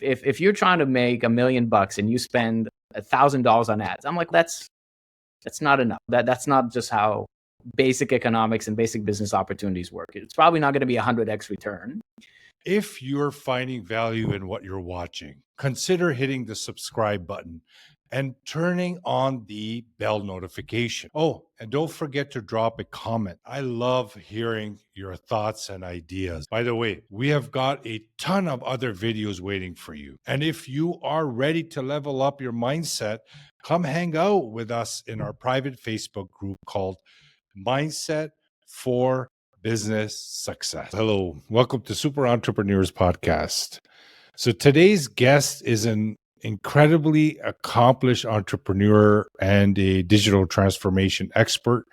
If you're trying to make $1 million and you spend $1,000 on ads, I'm like, that's not enough. That's not just how basic economics and basic business opportunities work. It's probably not going to be 100x return. If you're finding value in what you're watching, consider hitting the subscribe button and turning on the bell notification. Oh, and don't forget to drop a comment. I love hearing your thoughts and ideas. By the way, we have got a ton of other videos waiting for you. And if you are ready to level up your mindset, come hang out with us in our private Facebook group called Mindset for Business Success. Hello, welcome to Super Entrepreneurs Podcast. So today's guest is an incredibly accomplished entrepreneur and a digital transformation expert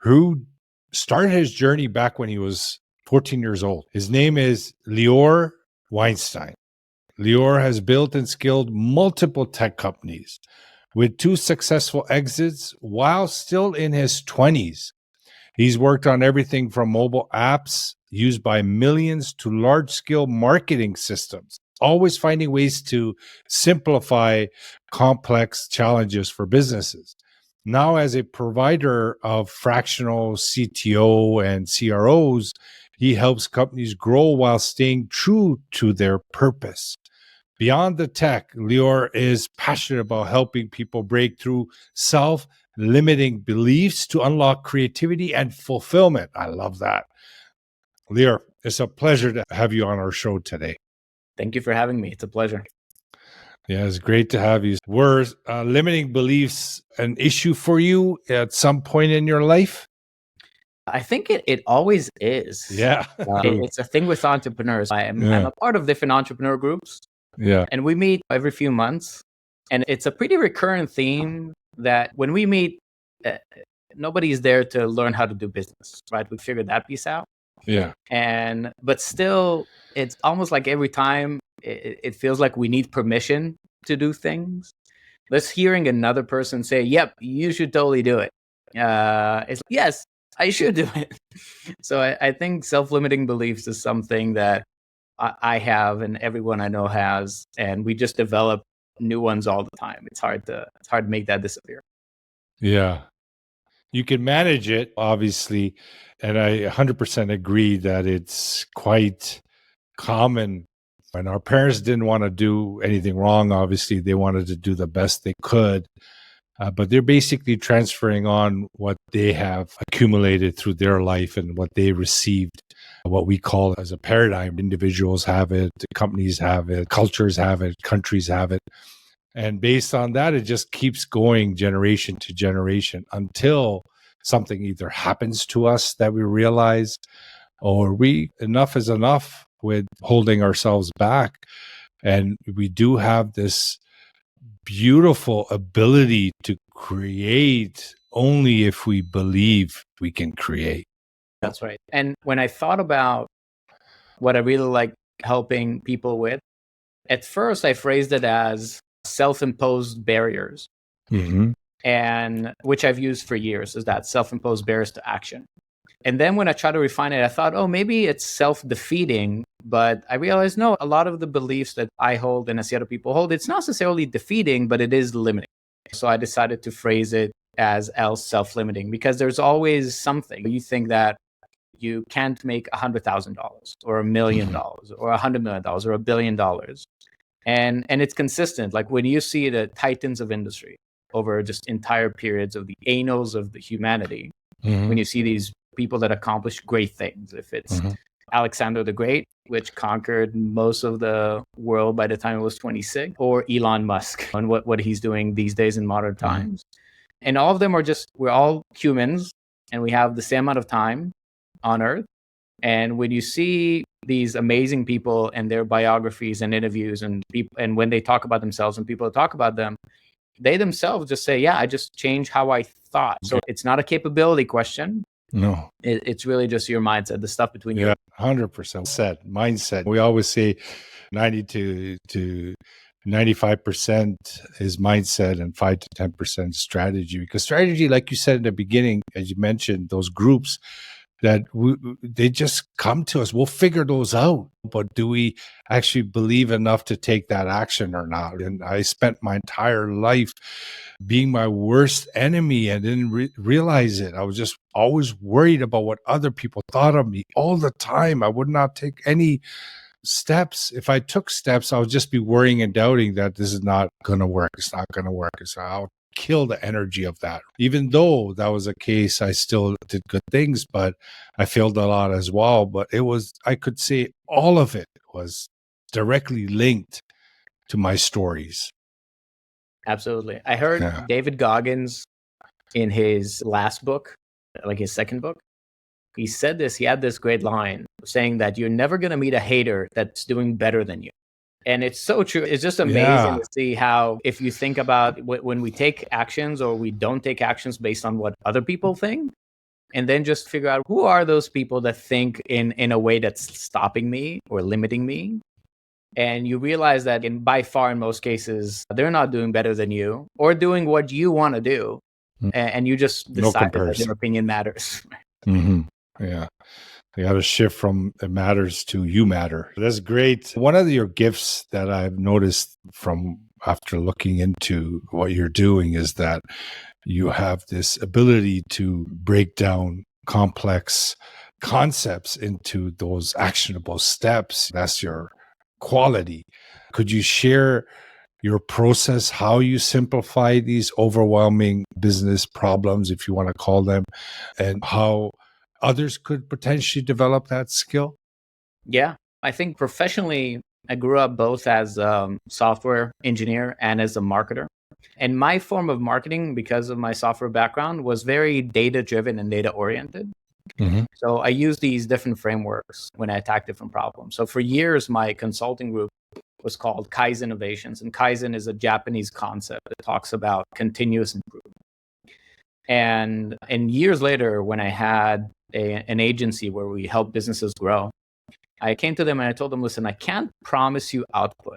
who started his journey back when he was 14 years old. His name is Lior Weinstein. Lior has built and scaled multiple tech companies with 2 successful exits while still in his 20s. He's worked on everything from mobile apps used by millions to large-scale marketing systems, always finding ways to simplify complex challenges for businesses. Now, as a provider of fractional CTO and CROs, he helps companies grow while staying true to their purpose. Beyond the tech, Lior is passionate about helping people break through self-limiting beliefs to unlock creativity and fulfillment. I love that. Lior, it's a pleasure to have you on our show today. Thank you for having me. It's a pleasure. Yeah, it's great to have you. Were limiting beliefs an issue for you at some point in your life? I think it always is. Yeah. It's a thing with entrepreneurs. I'm a part of different entrepreneur groups. Yeah. And we meet every few months. And it's a pretty recurrent theme that when we meet, nobody's there to learn how to do business, right? We figured that piece out. Yeah. But still, it's almost like every time it feels like we need permission to do things. Just hearing another person say, yep, you should totally do it. It's yes, I should do it. So I think self-limiting beliefs is something that I have and everyone I know has, and we just develop new ones all the time. It's hard to make that disappear. Yeah. You can manage it, obviously, and I 100% agree that it's quite common. When our parents didn't want to do anything wrong, obviously, they wanted to do the best they could. But they're basically transferring on what they have accumulated through their life and what they received, what we call as a paradigm. Individuals have it, companies have it, cultures have it, countries have it. And based on that, it just keeps going generation to generation until something either happens to us that we realize, or enough is enough with holding ourselves back. And we do have this beautiful ability to create only if we believe we can create. That's right. And when I thought about what I really like helping people with, at first I phrased it as self-imposed barriers, and which I've used for years, is that self-imposed barriers to action. And then when I tried to refine it, I thought, oh, maybe it's self-defeating. But I realized, no, a lot of the beliefs that I hold and I see other people hold, it's not necessarily defeating, but it is limiting. So I decided to phrase it as self-limiting, because there's always something. You think that you can't make $100,000 or $1 million or $100 million or $1 billion. And it's consistent. Like when you see the titans of industry over just entire periods of the annals of the humanity, when you see these people that accomplish great things, if it's Alexander the Great, which conquered most of the world by the time it was 26, or Elon Musk and what he's doing these days in modern times. And all of them are we're all humans and we have the same amount of time on Earth. And when you see these amazing people and their biographies and interviews and when they talk about themselves and people talk about them, they themselves just say, yeah, I just changed how I thought. So it's not a capability question. No, it's really just your mindset, the stuff between you. 100% mindset. We always say 90 to 95% is mindset and 5 to 10% strategy. Because strategy, like you said in the beginning, as you mentioned, those groups, that they just come to us. We'll figure those out. But do we actually believe enough to take that action or not? And I spent my entire life being my worst enemy and didn't realize it. I was just always worried about what other people thought of me all the time. I would not take any steps. If I took steps, I would just be worrying and doubting that this is not going to work. It's not going to work. I'll kill the energy of that. Even though that was the case, I still did good things, but I failed a lot as well. But I could say all of it was directly linked to my stories. Absolutely. I heard David Goggins in his last book, like his second book, he said this, he had this great line saying that you're never going to meet a hater that's doing better than you. And it's so true. It's just amazing to see how, if you think about when we take actions or we don't take actions based on what other people think, and then just figure out who are those people that think in a way that's stopping me or limiting me. And you realize that by far, in most cases, they're not doing better than you or doing what you want to do. And you just decide that their opinion matters. Mm-hmm. Yeah. You got to shift from it matters to you matter. That's great. One of your gifts that I've noticed from after looking into what you're doing is that you have this ability to break down complex concepts into those actionable steps. That's your quality. Could you share your process, how you simplify these overwhelming business problems, if you want to call them, and how others could potentially develop that skill? Yeah, I think professionally, I grew up both as a software engineer and as a marketer. And my form of marketing, because of my software background, was very data-driven and data-oriented. Mm-hmm. So I used these different frameworks when I attacked different problems. So for years, my consulting group was called Kaizen Innovations. And Kaizen is a Japanese concept that talks about continuous improvement. And years later, when I had an agency where we help businesses grow, I came to them and I told them, listen, I can't promise you output,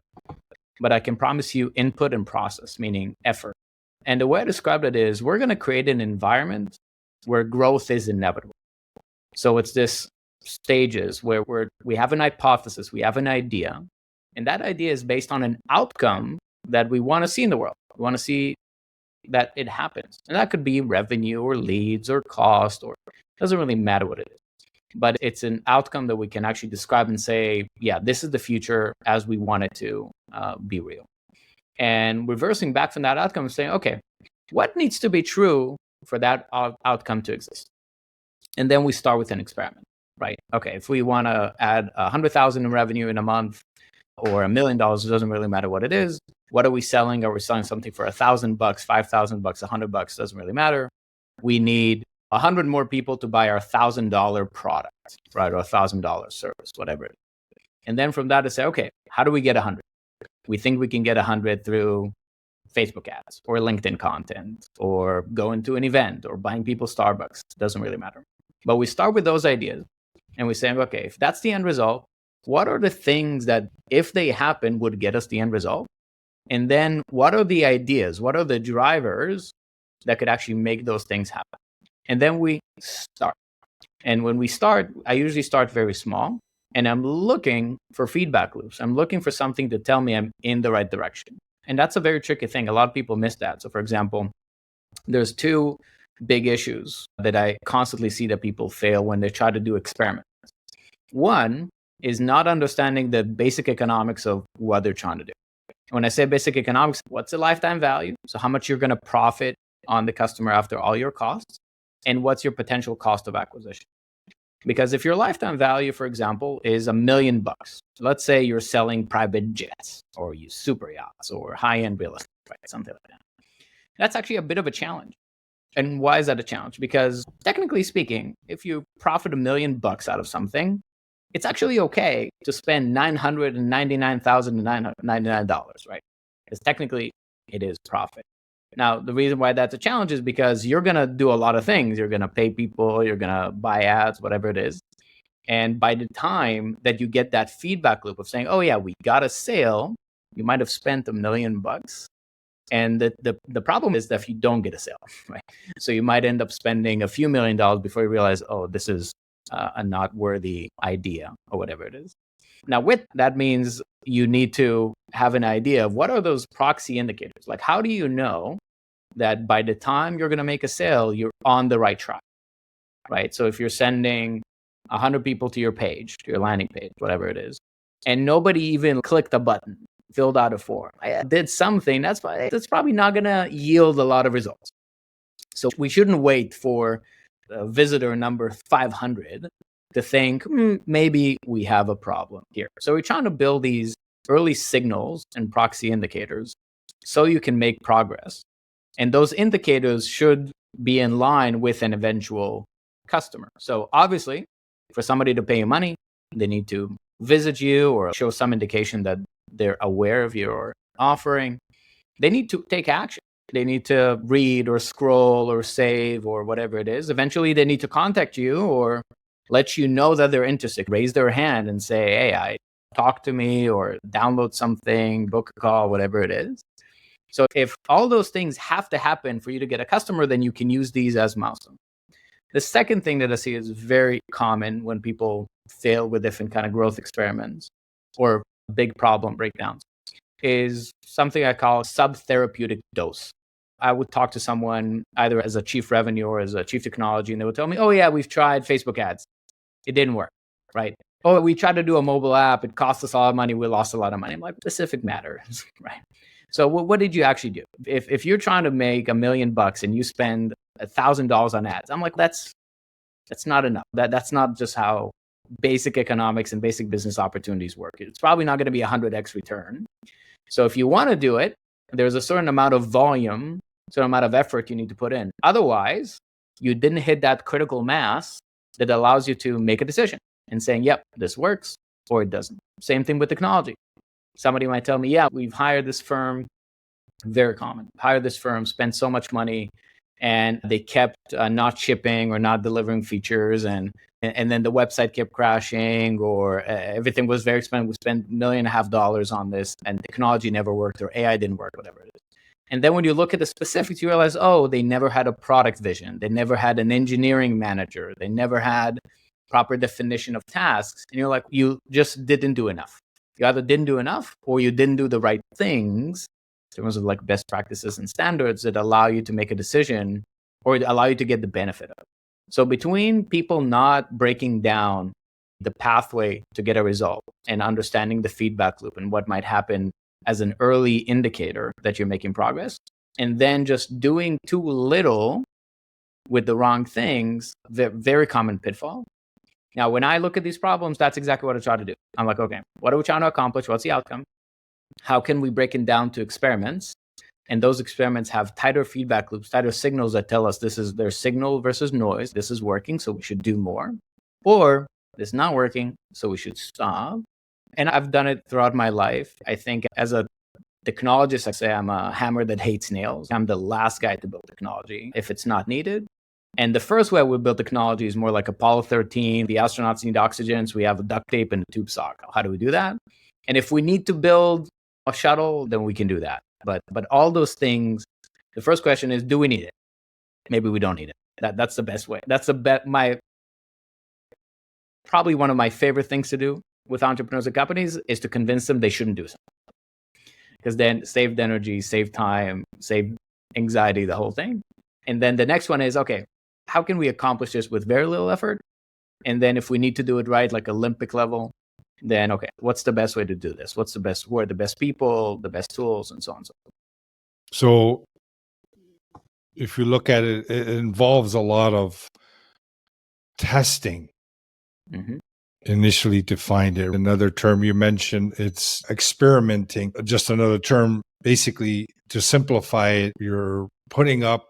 but I can promise you input and process, meaning effort. And the way I described it is we're going to create an environment where growth is inevitable. So it's this stages where we have an hypothesis, we have an idea, and that idea is based on an outcome that we want to see in the world. We want to see that it happens. And that could be revenue or leads or cost, or it doesn't really matter what it is. But it's an outcome that we can actually describe and say, yeah, this is the future as we want it to be real. And reversing back from that outcome and saying, okay, what needs to be true for that outcome to exist? And then we start with an experiment, right? Okay, if we want to add 100,000 in revenue in a month or $1 million, it doesn't really matter what it is. What are we selling? Are we selling something for $1,000, $5,000, $100? Doesn't really matter. We need 100 more people to buy our $1,000 product, right? Or $1,000 service, whatever it is. And then from that to say, okay, how do we get 100? We think we can get 100 through Facebook ads or LinkedIn content or going to an event or buying people Starbucks. It doesn't really matter. But we start with those ideas and we say, okay, if that's the end result, what are the things that if they happen would get us the end result? And then what are the ideas? What are the drivers that could actually make those things happen? And then we start. And when we start, I usually start very small and I'm looking for feedback loops. I'm looking for something to tell me I'm in the right direction. And that's a very tricky thing. A lot of people miss that. So for example, there's two big issues that I constantly see that people fail when they try to do experiments. One is not understanding the basic economics of what they're trying to do. When I say basic economics, what's the lifetime value? So how much you're going to profit on the customer after all your costs? And what's your potential cost of acquisition? Because if your lifetime value, for example, is $1 million, let's say you're selling private jets or you super yachts or high-end real estate, right? Something like that. That's actually a bit of a challenge. And why is that a challenge? Because technically speaking, if you profit $1 million out of something, it's actually okay to spend $999,999, right? Because technically it is profit. Now, the reason why that's a challenge is because you're going to do a lot of things. You're going to pay people, you're going to buy ads, whatever it is. And by the time that you get that feedback loop of saying, oh yeah, we got a sale, you might have spent $1 million. And the problem is that if you don't get a sale, right? So you might end up spending a few $1 million before you realize, oh, this is a not worthy idea or whatever it is. Now, with that means you need to have an idea of what are those proxy indicators? Like, how do you know that by the time you're going to make a sale, you're on the right track, right? So if you're sending 100 people to your page, to your landing page, whatever it is, and nobody even clicked a button, filled out a form, I did something, that's probably not going to yield a lot of results. So we shouldn't wait for visitor number 500 to think, maybe we have a problem here. So we're trying to build these early signals and proxy indicators so you can make progress. And those indicators should be in line with an eventual customer. So obviously, for somebody to pay you money, they need to visit you or show some indication that they're aware of your offering. They need to take action. They need to read or scroll or save or whatever it is. Eventually, they need to contact you or let you know that they're interested, raise their hand and say, hey, talk to me or download something, book a call, whatever it is. So if all those things have to happen for you to get a customer, then you can use these as milestones. The second thing that I see is very common when people fail with different kind of growth experiments or big problem breakdowns is something I call sub-therapeutic dose. I would talk to someone either as a chief revenue or as a chief technology, and they would tell me, oh yeah, we've tried Facebook ads. It didn't work, right? Oh, we tried to do a mobile app. It cost us a lot of money. We lost a lot of money. I'm like, specific matters, right? So what did you actually do? If you're trying to make $1 million and you spend $1,000 on ads, I'm like, that's not enough. That's not just how basic economics and basic business opportunities work. It's probably not going to be 100x return. So if you want to do it, there's a certain amount of volume, certain amount of effort you need to put in. Otherwise, you didn't hit that critical mass that allows you to make a decision and saying, yep, this works or it doesn't. Same thing with technology. Somebody might tell me, yeah, we've hired this firm, very common, hired this firm, spent so much money, and they kept not shipping or not delivering features. And then the website kept crashing or everything was very expensive. We spent $1.5 million on this and technology never worked or AI didn't work, whatever it is. And then when you look at the specifics, you realize, oh, they never had a product vision. They never had an engineering manager. They never had proper definition of tasks. And you're like, you just didn't do enough. You either didn't do enough or you didn't do the right things in terms of like best practices and standards that allow you to make a decision or allow you to get the benefit of it. So between people not breaking down the pathway to get a result and understanding the feedback loop and what might happen as an early indicator that you're making progress, and then just doing too little with the wrong things, very common pitfall. Now, when I look at these problems, that's exactly what I try to do. I'm like, okay, what are we trying to accomplish? What's the outcome? How can we break it down to experiments? And those experiments have tighter feedback loops, tighter signals that tell us this is their signal versus noise. This is working, so we should do more. Or this is not working, so we should stop. And I've done it throughout my life. I think as a technologist, I say I'm a hammer that hates nails. I'm the last guy to build technology if it's not needed. And the first way we build technology is more like Apollo 13. The astronauts need oxygen, so we have a duct tape and a tube sock. How do we do that? And if we need to build a shuttle, then we can do that. But all those things, the first question is, do we need it? Maybe we don't need it. That's the best way. That's probably one of my favorite things to do with entrepreneurs and companies is to convince them they shouldn't do something. Because then saved energy, save time, save anxiety, the whole thing. And then the next one is, okay, how can we accomplish this with very little effort? And then if we need to do it right, like Olympic level, then, okay, what's the best way to do this? What's the best word, the best people, the best tools, and so on and so forth. So if you look at it, it involves a lot of testing. Mm-hmm. Initially to find it. Another term you mentioned, it's experimenting. Just another term, basically, to simplify it, you're putting up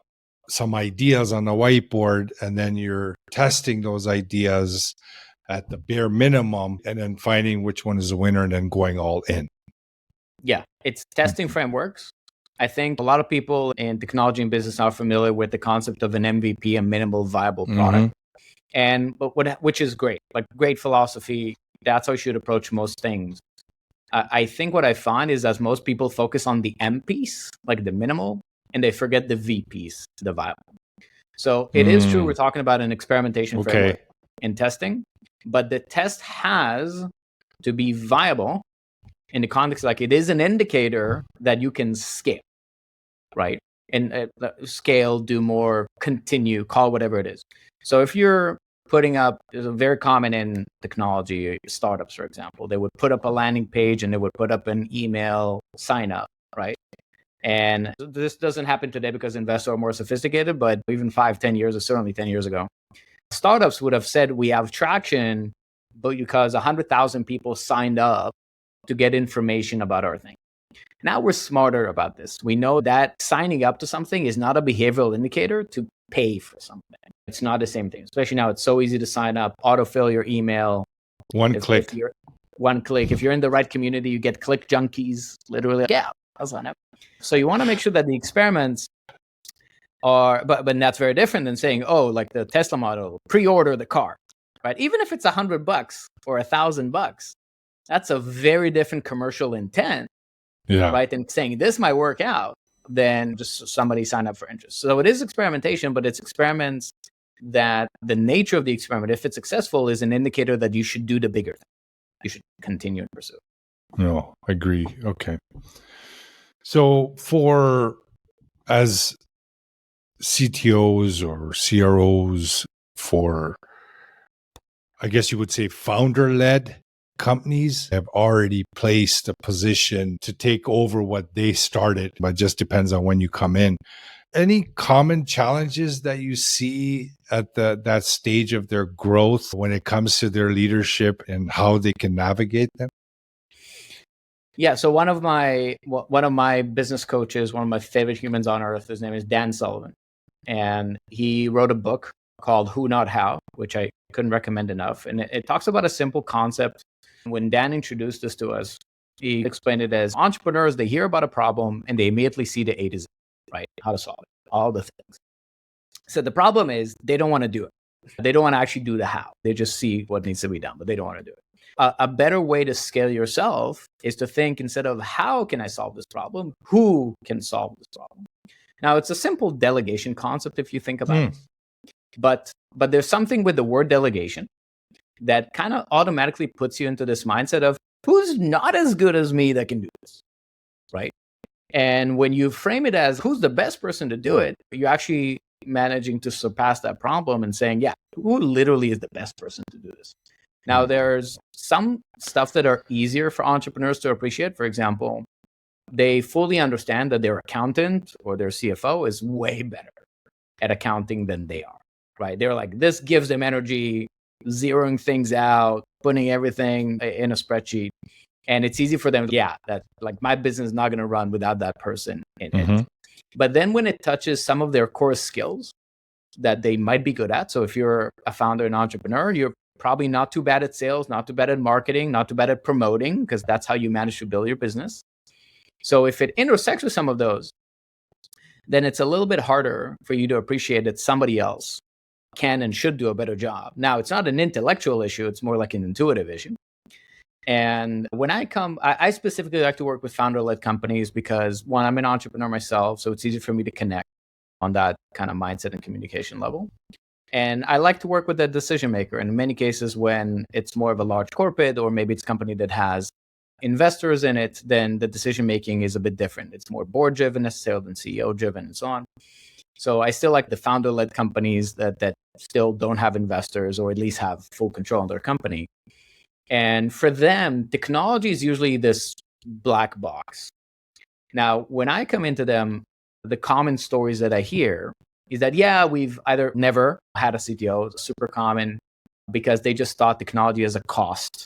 some ideas on the whiteboard and then you're testing those ideas at the bare minimum and then finding which one is a winner and then going all in. Yeah, it's testing frameworks. I think a lot of people in technology and business are familiar with the concept of an MVP, a minimal viable product. Mm-hmm. Which is great, like great philosophy. That's how you should approach most things. I think what I find is that most people focus on the M piece, like the minimal, and they forget the V piece, the viable. So it is true we're talking about an experimentation framework. in testing, but the test has to be viable in the context, like it is an indicator that you can scale, right? And scale, do more, continue, call whatever it is. So if you're putting up, is very common in technology startups, for example, they would put up a landing page and they would put up an email sign up, right? And this doesn't happen today because investors are more sophisticated, but even 5-10 years, or certainly 10 years ago, startups would have said we have traction, but because 100,000 people signed up to get information about our thing. Now we're smarter about this. We know that signing up to something is not a behavioral indicator to pay for something. It's not the same thing, especially now it's so easy to sign up, autofill your email. One click. One click. If you're in the right community, you get click junkies, literally. Yeah, I'll sign up. So you want to make sure that the experiments are, but that's very different than saying, oh, like the Tesla model, pre-order the car, right? Even if it's $100 or $1,000, that's a very different commercial intent, right? And saying this might work out than just somebody sign up for interest. So it is experimentation, but it's experiments that the nature of the experiment, if it's successful, is an indicator that you should do the bigger thing. You should continue and pursue. No, I agree. Okay. So as CTOs or CROs for, I guess you would say, founder-led companies have already placed a position to take over what they started, but it just depends on when you come in. Any common challenges that you see at that stage of their growth when it comes to their leadership and how they can navigate them? Yeah, so one of my business coaches, one of my favorite humans on earth, his name is Dan Sullivan. And he wrote a book called Who Not How, which I couldn't recommend enough. And it talks about a simple concept. When Dan introduced this to us, he explained it as entrepreneurs, they hear about a problem and they immediately see the A to Z, right? How to solve it, all the things. So the problem is they don't want to do it. They don't want to actually do the how. They just see what needs to be done, but they don't want to do it. A better way to scale yourself is to think, instead of how can I solve this problem, who can solve this problem? Now, it's a simple delegation concept if you think about it. But there's something with the word delegation that kind of automatically puts you into this mindset of who's not as good as me that can do this, right? And when you frame it as who's the best person to do it, you're actually managing to surpass that problem and saying, yeah, who literally is the best person to do this? Now, there's some stuff that are easier for entrepreneurs to appreciate. For example, they fully understand that their accountant or their CFO is way better at accounting than they are, right? They're like, this gives them energy, zeroing things out, putting everything in a spreadsheet. And it's easy for them, that like my business is not going to run without that person in it. But then when it touches some of their core skills that they might be good at, so if you're a founder and entrepreneur, you're probably not too bad at sales, not too bad at marketing, not too bad at promoting, because that's how you manage to build your business. So if it intersects with some of those, then it's a little bit harder for you to appreciate that somebody else can and should do a better job. Now, it's not an intellectual issue, it's more like an intuitive issue. And when I specifically like to work with founder-led companies because, one, I'm an entrepreneur myself, so it's easy for me to connect on that kind of mindset and communication level. And I like to work with a decision maker. And in many cases, when it's more of a large corporate, or maybe it's a company that has investors in it, then the decision making is a bit different. It's more board driven necessarily than CEO driven and so on. So I still like the founder-led companies that still don't have investors, or at least have full control on their company. And for them, technology is usually this black box. Now, when I come into them, the common stories that I hear is that, we've either never had a CTO, super common, because they just thought technology as a cost,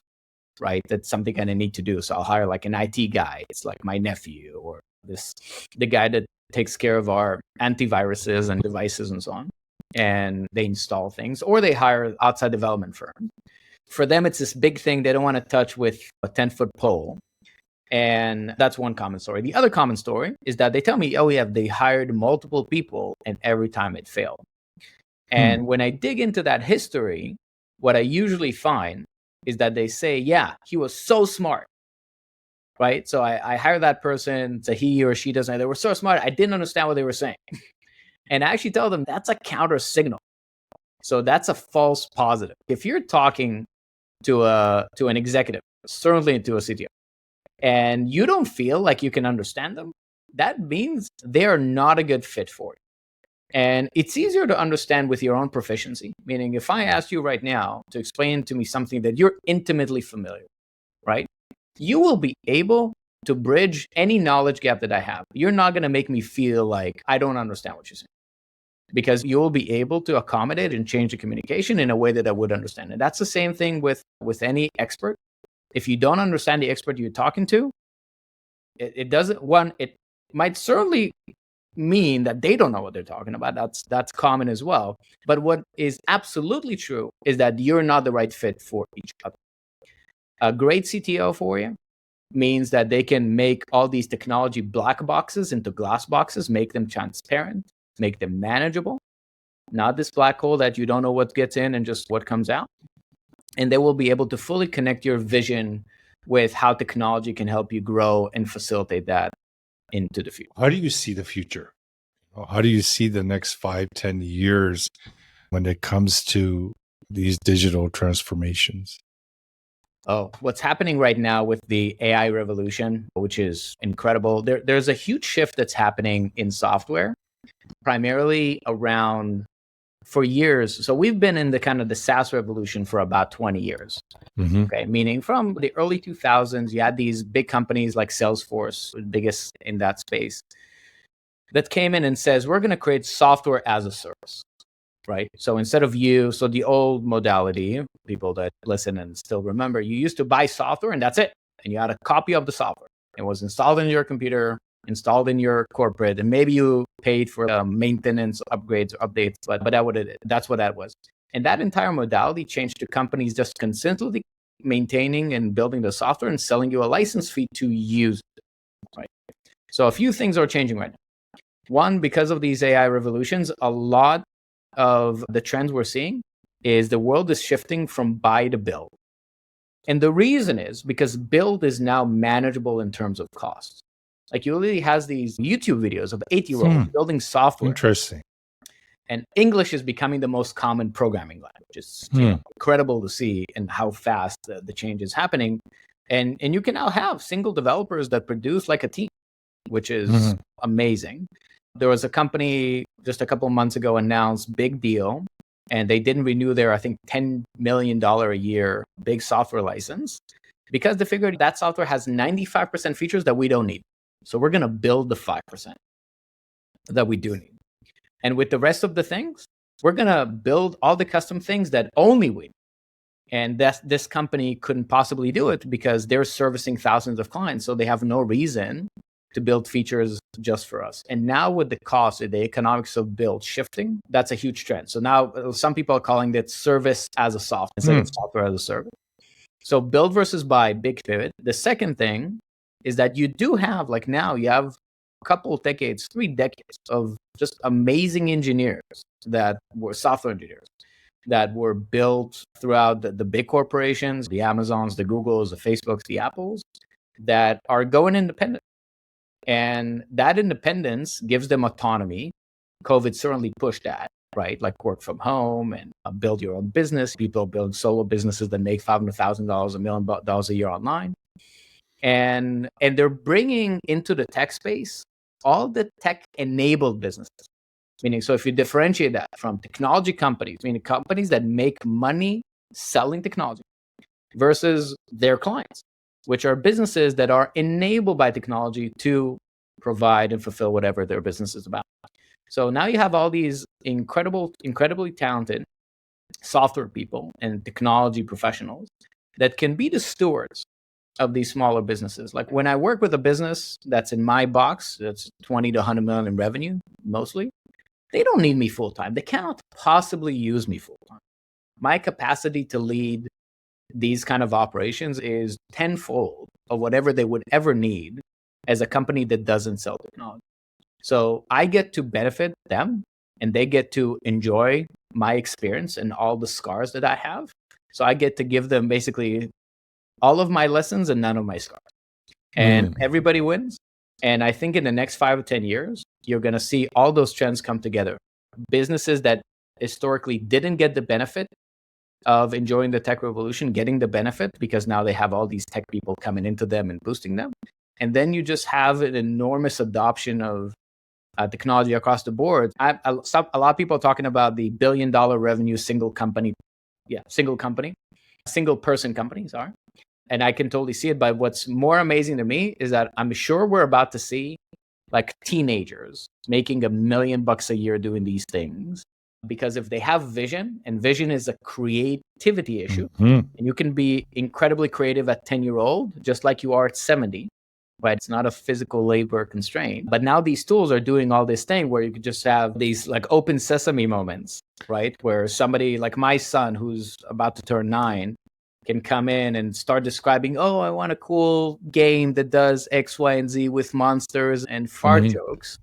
right? That's something I need to do. So I'll hire like an IT guy. It's like my nephew, or the guy that takes care of our antiviruses and devices and so on. And they install things, or they hire outside development firm. For them, it's this big thing they don't want to touch with a 10-foot pole. And that's one common story. The other common story is that they tell me, they hired multiple people and every time it failed. And when I dig into that history, what I usually find is that they say, he was so smart, right? So I hire that person, so he or she doesn't, they were so smart, I didn't understand what they were saying. And I actually tell them that's a counter signal. So that's a false positive. If you're talking to an executive, certainly to a CTO, and you don't feel like you can understand them, that means they are not a good fit for you. And it's easier to understand with your own proficiency, meaning if I asked you right now to explain to me something that you're intimately familiar with, right? You will be able to bridge any knowledge gap that I have. You're not going to make me feel like I don't understand what you're saying, because you'll be able to accommodate and change the communication in a way that I would understand. And that's the same thing with any expert. If you don't understand the expert you're talking to, it doesn't, it might certainly mean that they don't know what they're talking about. That's common as well. But what is absolutely true is that you're not the right fit for each other. A great CTO for you means that they can make all these technology black boxes into glass boxes, make them transparent, make them manageable, not this black hole that you don't know what gets in and just what comes out. And they will be able to fully connect your vision with how technology can help you grow and facilitate that into the future. How do you see the future? How do you see the next 5-10 years when it comes to these digital transformations? Oh, what's happening right now with the AI revolution, which is incredible. There's a huge shift that's happening in software, primarily around, for years. So we've been in the kind of the SaaS revolution for about 20 years. Okay, meaning from the early 2000s, you had these big companies like Salesforce, the biggest in that space, that came in and says, we're going to create software as a service, right? So instead of so the old modality, people that listen and still remember, you used to buy software and that's it. And you had a copy of the software. It was installed in your computer, installed in your corporate, and maybe you paid for maintenance, upgrades, or updates, but that's what that was. And that entire modality changed to companies just consistently maintaining and building the software and selling you a license fee to use it, right? So a few things are changing right now. One, because of these AI revolutions, a lot of the trends we're seeing is the world is shifting from buy to build. And the reason is because build is now manageable in terms of costs. Like, you literally has these YouTube videos of 8-year-olds building software. Interesting. And English is becoming the most common programming language. It's incredible to see and how fast the change is happening. And you can now have single developers that produce like a team, which is amazing. There was a company just a couple of months ago announced, big deal, and they didn't renew their, I think, $10 million a year big software license, because they figured that software has 95% features that we don't need. So we're going to build the 5% that we do need. And with the rest of the things, we're going to build all the custom things that only we need. And this company couldn't possibly do it because they're servicing thousands of clients. So they have no reason to build features just for us. And now with the cost, the economics of build shifting, that's a huge trend. So now some people are calling it service as a software instead of software as a service. So build versus buy, big pivot. The second thing is that you do have, like, now you have a couple of decades, 3 decades of just amazing engineers that were software engineers that were built throughout the big corporations, the Amazons, the Googles, the Facebooks, the Apples, that are going independent. And that independence gives them autonomy. COVID certainly pushed that, right? Like work from home and build your own business. People build solo businesses that make $500,000, $1 million a year online. And they're bringing into the tech space all the tech-enabled businesses. Meaning, so if you differentiate that from technology companies, meaning companies that make money selling technology, versus their clients, which are businesses that are enabled by technology to provide and fulfill whatever their business is about. So now you have all these incredibly talented software people and technology professionals that can be the stewards of these smaller businesses. Like, when I work with a business that's in my box, that's 20 to 100 million in revenue, mostly, they don't need me full time. They cannot possibly use me full time. My capacity to lead these kind of operations is tenfold of whatever they would ever need as a company that doesn't sell technology. So I get to benefit them, and they get to enjoy my experience and all the scars that I have. So I get to give them basically all of my lessons and none of my scars. And everybody wins. And I think in the next 5 or 10 years, you're going to see all those trends come together. Businesses that historically didn't get the benefit of enjoying the tech revolution, getting the benefit because now they have all these tech people coming into them and boosting them. And then you just have an enormous adoption of technology across the board. A lot of people are talking about the $1 billion revenue single person company, sorry. And I can totally see it. But what's more amazing to me is that I'm sure we're about to see like teenagers making $1 million a year doing these things. Because if they have vision, and vision is a creativity issue, and you can be incredibly creative at 10-year-old, just like you are at 70, right? It's not a physical labor constraint. But now these tools are doing all this thing where you could just have these like open sesame moments, right? Where somebody like my son, who's about to turn 9, can come in and start describing, oh, I want a cool game that does X, Y, and Z with monsters and fart jokes.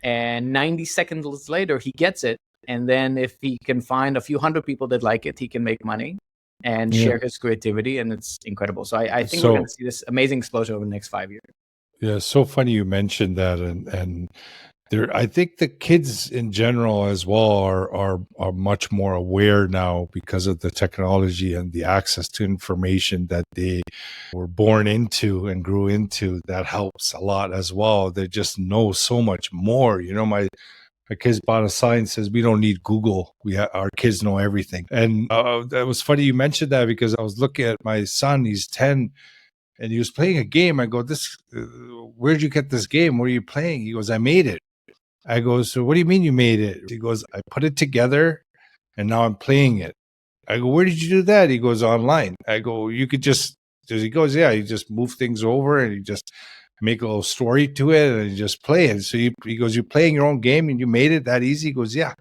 And 90 seconds later, he gets it. And then if he can find a few hundred people that like it, he can make money and share his creativity. And it's incredible. So I think we're going to see this amazing explosion over the next 5 years. Yeah, it's so funny you mentioned that. And there, I think the kids in general as well are much more aware now because of the technology and the access to information that they were born into and grew into. That helps a lot as well. They just know so much more. You know, my kids bought a sign that says we don't need Google. Our kids know everything. And that was funny you mentioned that because I was looking at my son. He's 10, and he was playing a game. I go, where'd you get this game? What are you playing? He goes, I made it. I go, so what do you mean you made it? He goes, I put it together, and now I'm playing it. I go, where did you do that? He goes, online. I go, you could just. He goes, yeah, you just move things over and you just make a little story to it and you just play it. So he goes, you're playing your own game and you made it that easy? He goes, yeah,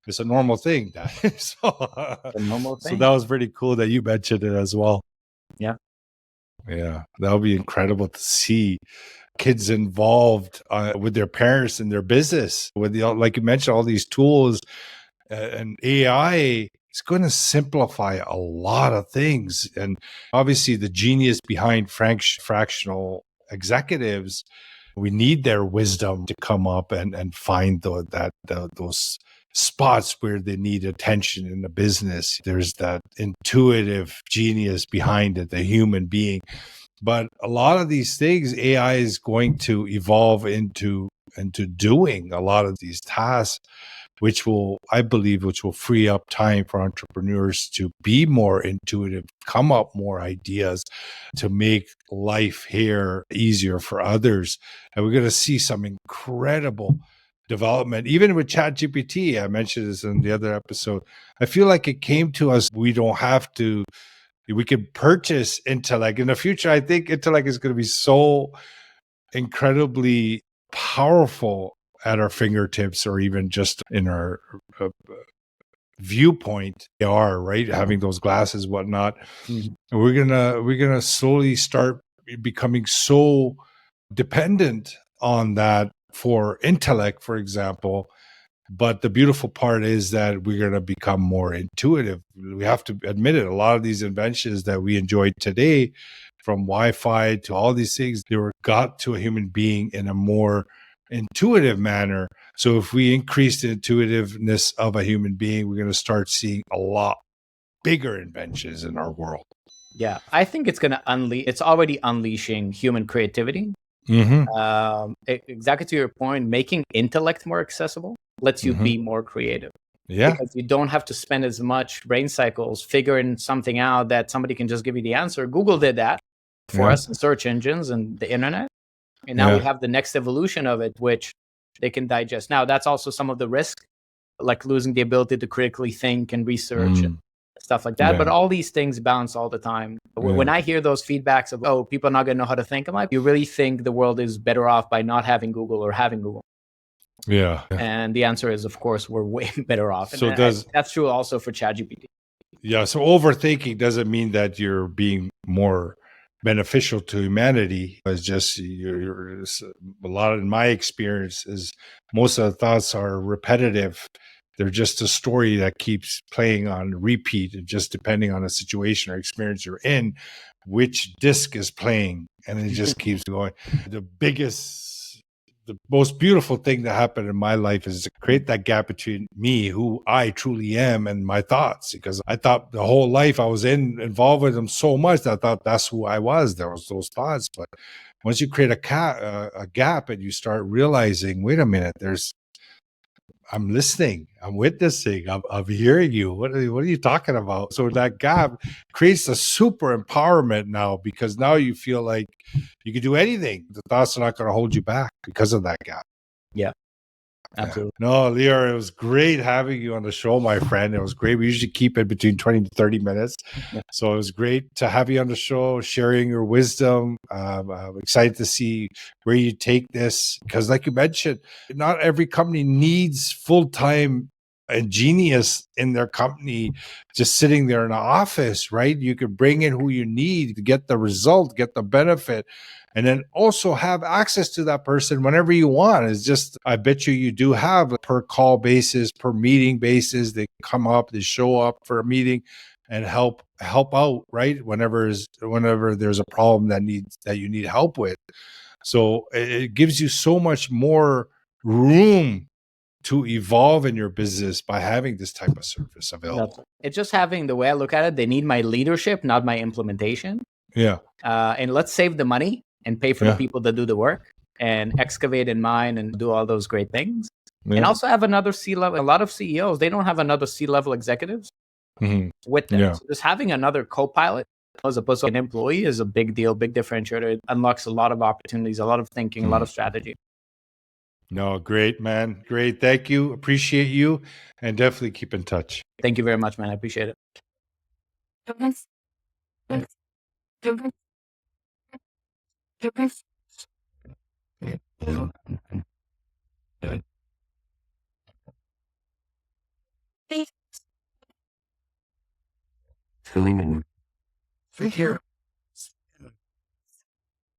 it's a normal thing. So that was pretty cool that you mentioned it as well. Yeah. Yeah, that would be incredible to see kids involved with their parents and their business. With like you mentioned, all these tools and AI. It's going to simplify a lot of things. And obviously the genius behind fractional executives, we need their wisdom to come up and find those spots where they need attention in the business. There's that intuitive genius behind it, the human being. But a lot of these things, AI is going to evolve into doing a lot of these tasks, which will free up time for entrepreneurs to be more intuitive, come up more ideas to make life here easier for others. And we're going to see some incredible development, even with ChatGPT. I mentioned this in the other episode. I feel like it came to us. We can purchase intellect. In the future, I think intellect is going to be so incredibly powerful at our fingertips, or even just in our viewpoint. They are right, having those glasses, whatnot. And we're gonna slowly start becoming so dependent on that for intellect, for example. But the beautiful part is that we're going to become more intuitive. We have to admit it. A lot of these inventions that we enjoy today, from Wi-Fi to all these things, they were got to a human being in a more intuitive manner. So if we increase the intuitiveness of a human being, we're going to start seeing a lot bigger inventions in our world. Yeah, I think it's going to it's already unleashing human creativity. Exactly to your point, making intellect more accessible lets you be more creative. Yeah. Because you don't have to spend as much brain cycles figuring something out that somebody can just give you the answer. Google did that for us in search engines and the internet. And now we have the next evolution of it, which they can digest. Now, that's also some of the risk, like losing the ability to critically think and research and stuff like that. Yeah. But all these things bounce all the time. When I hear those feedbacks of, oh, people are not going to know how to think, I'm like, you really think the world is better off by not having Google or having Google? Yeah. And the answer is, of course, we're way better off. So that's true also for ChatGPT. Yeah. So overthinking doesn't mean that you're being more beneficial to humanity. It's just a lot in my experience is most of the thoughts are repetitive. They're just a story that keeps playing on repeat, and just depending on the situation or experience you're in, which disc is playing, and it just keeps going. The biggest the most beautiful thing that happened in my life is to create that gap between me, who I truly am, and my thoughts. Because I thought the whole life I was involved with them so much that I thought that's who I was. There was those thoughts. But once you create a gap and you start realizing, wait a minute, I'm listening, I'm witnessing, I'm hearing you. What are you talking about? So that gap creates a super empowerment now, because now you feel like you can do anything. The thoughts are not going to hold you back because of that gap. Yeah. Absolutely. Yeah. No, Lior, it was great having you on the show, my friend. It was great. We usually keep it between 20 to 30 minutes. Yeah. So it was great to have you on the show, sharing your wisdom. I'm excited to see where you take this, because like you mentioned, not every company needs full-time and genius in their company just sitting there in an office, right? You could bring in who you need to get the result, get the benefit, and then also have access to that person whenever you want. It's just, I bet you do have a per call basis, per meeting basis. They come up, they show up for a meeting and help out, right? Whenever there's a problem that you need help with. So it gives you so much more room to evolve in your business by having this type of service available. It's just having, the way I look at it, they need my leadership, not my implementation. Yeah. And let's save the money and pay for the people that do the work and excavate and mine and do all those great things. Yeah. And also have another C-level. A lot of CEOs, they don't have another C-level executives with them. Yeah. So just having another co-pilot as opposed to an employee is a big deal, big differentiator. It unlocks a lot of opportunities, a lot of thinking, a lot of strategy. No, great, man. Great. Thank you. Appreciate you. And definitely keep in touch. Thank you very much, man. I appreciate it. Feeling in. Here.